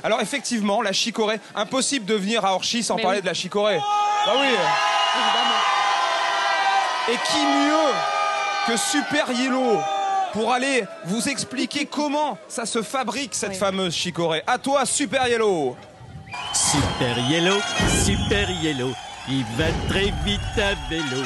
Alors effectivement, la chicorée, impossible de venir à Orchy sans parler de la chicorée. Bah oui. Évidemment. Et qui mieux que Super Yellow pour aller vous expliquer comment ça se fabrique cette fameuse chicorée. À toi, Super Yellow. Super Yellow, il va très vite à vélo.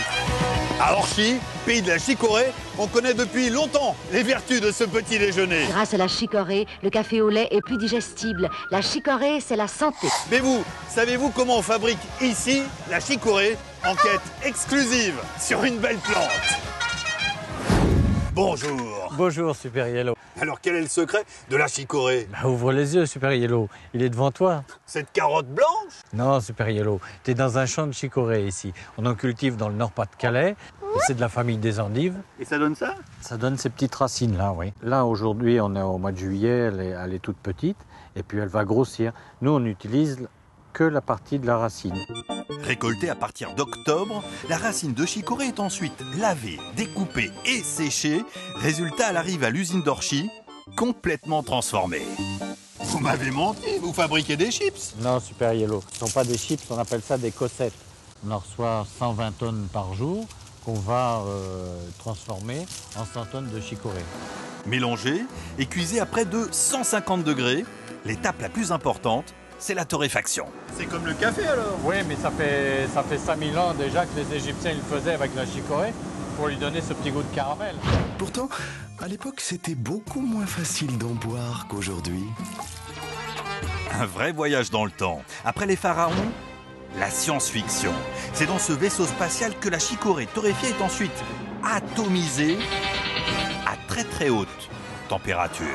À Orchy, pays de la chicorée, on connaît depuis longtemps les vertus de ce petit déjeuner. Grâce à la chicorée, le café au lait est plus digestible. La chicorée, c'est la santé. Mais vous, savez-vous comment on fabrique ici la chicorée? Enquête exclusive sur une belle plante. Bonjour. Bonjour Super Yellow. Alors quel est le secret de la chicorée? Ouvre les yeux Super Yellow, il est devant toi. Cette carotte blanche? Non Super Yellow, tu es dans un champ de chicorée ici. On en cultive dans le Nord-Pas-de-Calais, c'est de la famille des endives. Et ça donne ça? Ça donne ces petites racines là, oui. Là aujourd'hui on est au mois de juillet, elle est toute petite et puis elle va grossir. Nous on utilise que la partie de la racine. Récoltée à partir d'octobre, la racine de chicorée est ensuite lavée, découpée et séchée. Résultat, elle arrive à l'usine d'Orchy, complètement transformée. Vous m'avez menti, vous fabriquez des chips? Non Super Yellow, ce ne sont pas des chips, on appelle ça des cossettes. On en reçoit 120 tonnes par jour qu'on va transformer en 100 tonnes de chicorée. Mélangée et cuisée à près de 150 degrés, l'étape la plus importante, c'est la torréfaction. C'est comme le café alors? Oui, mais ça fait 5000 ans déjà que les Égyptiens le faisaient avec la chicorée pour lui donner ce petit goût de caramel. Pourtant, à l'époque, c'était beaucoup moins facile d'en boire qu'aujourd'hui. Un vrai voyage dans le temps. Après les pharaons, la science-fiction. C'est dans ce vaisseau spatial que la chicorée torréfiée est ensuite atomisée à très très haute température.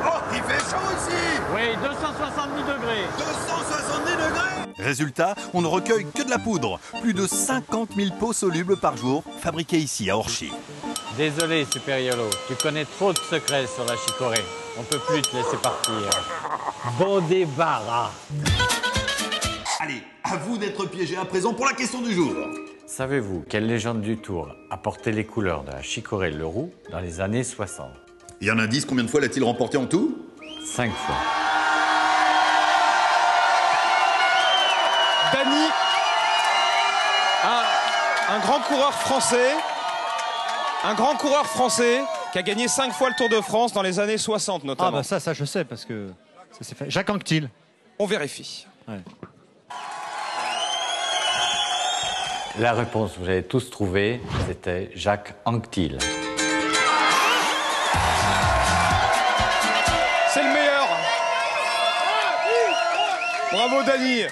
Oh, il fait chaud ici! Oui, 270 degrés. 270 degrés! Résultat, on ne recueille que de la poudre. Plus de 50 000 pots solubles par jour, fabriqués ici à Orchy. Désolé Super Yellow, tu connais trop de secrets sur la chicorée. On peut plus te laisser partir. Bon débarras. Allez, à vous d'être piégé à présent pour la question du jour. Savez-vous quelle légende du Tour a porté les couleurs de la chicorée Leroux dans les années 60? Et un indice, combien de fois l'a-t-il remporté en tout? 5 fois. Dany, un grand coureur français qui a gagné 5 fois le Tour de France dans les années 60 notamment. Ah bah ça je sais parce que ça s'est fait. Jacques Anquetil. On vérifie. Ouais. La réponse, vous avez tous trouvé, c'était Jacques Anquetil. C'est le meilleur. Bravo Dany.